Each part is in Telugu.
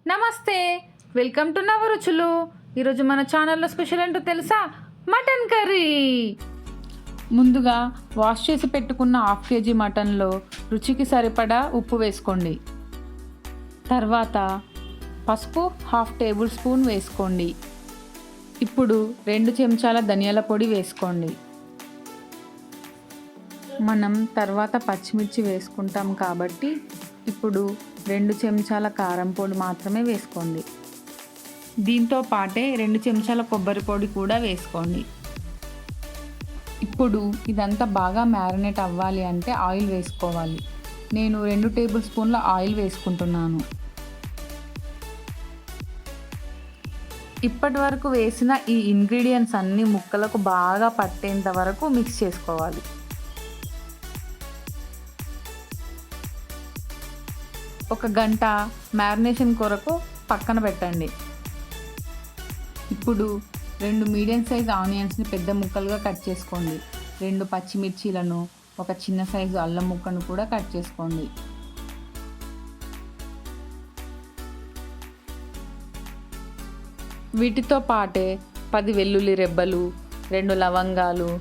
నమస్తే, వెల్కమ్ టు నవరుచులు. ఈరోజు మన ఛానల్లో స్పెషల్ ఏంటో తెలుసా? Mutton curry. ముందుగా వాష్ చేసి పెట్టుకున్న 1/2 kg మటన్లో రుచికి సరిపడా ఉప్పు వేసుకోండి. తర్వాత పసుపు 1/2 టేబుల్ స్పూన్ వేసుకోండి. ఇప్పుడు 2 చెంచాల ధనియాల పొడి వేసుకోండి. మనం తర్వాత పచ్చిమిర్చి వేసుకుంటాం కాబట్టి ఇప్పుడు 2 చెంచాల కారం పొడి మాత్రమే వేసుకోండి. దీంతో పాటే 2 చెంచాల కొబ్బరి పొడి కూడా వేసుకోండి. ఇప్పుడు ఇదంతా బాగా మ్యారినేట్ అవ్వాలి అంటే ఆయిల్ వేసుకోవాలి. నేను 2 టేబుల్ స్పూన్ల ఆయిల్ వేసుకుంటున్నాను. ఇప్పటి వరకు వేసిన ఈ ఇంగ్రీడియంట్స్ అన్నీ ముక్కలకు బాగా పట్టేంత వరకు మిక్స్ చేసుకోవాలి. ఒక గంట మ్యారినేషన్ కొరకు పక్కన పెట్టండి. ఇప్పుడు 2 మీడియం సైజ్ ఆనియన్స్ని పెద్ద ముక్కలుగా కట్ చేసుకోండి. 2 పచ్చిమిర్చీలను, ఒక చిన్న సైజు అల్లం ముక్కను కూడా కట్ చేసుకోండి. వీటితో పాటే 10 వెల్లుల్లి రెబ్బలు, 2 లవంగాలు,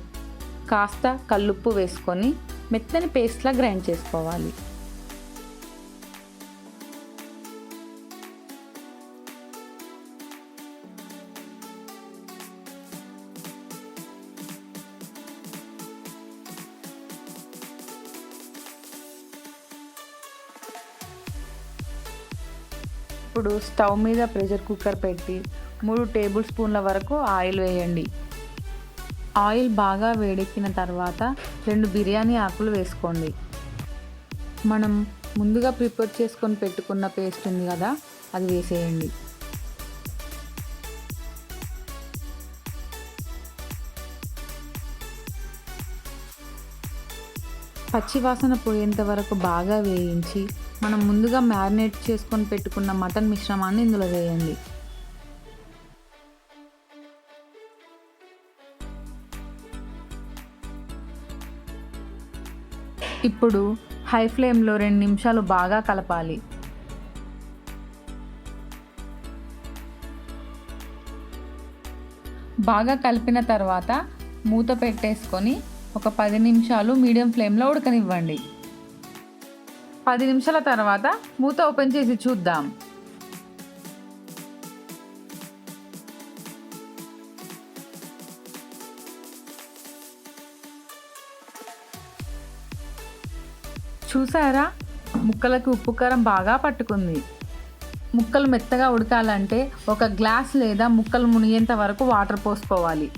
కాస్త కల్లుప్పు వేసుకొని మెత్తని పేస్ట్లా గ్రైండ్ చేసుకోవాలి. ఇప్పుడు స్టవ్ మీద ప్రెషర్ కుక్కర్ పెట్టి 3 టేబుల్ స్పూన్ల వరకు ఆయిల్ వేయండి. ఆయిల్ బాగా వేడెక్కిన తర్వాత 2 బిర్యానీ ఆకులు వేసుకోండి. మనం ముందుగా ప్రిపేర్ చేసుకొని పెట్టుకున్న పేస్ట్ ఉంది కదా, అది వేసేయండి. పచ్చివాసన పోయేంత వరకు బాగా వేయించి మనం ముందుగా మ్యారినేట్ చేసుకొని పెట్టుకున్న మటన్ మిశ్రమాన్ని ఇందులో వేయండి. ఇప్పుడు హై ఫ్లేమ్లో 2 నిమిషాలు బాగా కలపాలి. బాగా కలిపిన తర్వాత మూత పెట్టేసుకొని ఒక 10 నిమిషాలు మీడియం ఫ్లేమ్లో ఉడకనివ్వండి. 10 నిమిషాల తర్వాత మూత ఓపెన్ చేసి చూద్దాం. చూసారా, ముక్కలకు ఉప్పు కారం బాగా పట్టుకుంది. ముక్కలు మెత్తగా ఉడకాలంటే ఒక గ్లాస్ లేదా ముక్కలు మునిగేంత వరకు వాటర్ పోసుకోవాలి.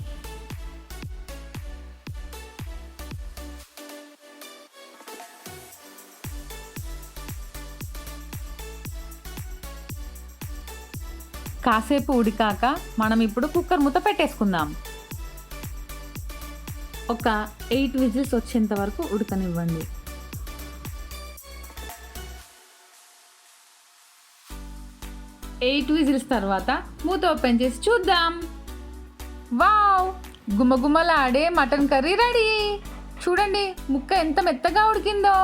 కాసేపు ఉడికాక మనం ఇప్పుడు కుక్కర్ మూత పెట్టేసుకుందాం. ఒక 8 విజిల్స్ వచ్చేంత వరకు ఉడకనివ్వండి. ఎయిట్ విజిల్స్ తర్వాత మూత ఓపెన్ చేసి చూద్దాం. వావ్, గుమగుమలాడే మటన్ కర్రీ రెడీ. చూడండి ముక్క ఎంత మెత్తగా ఉడికిందో.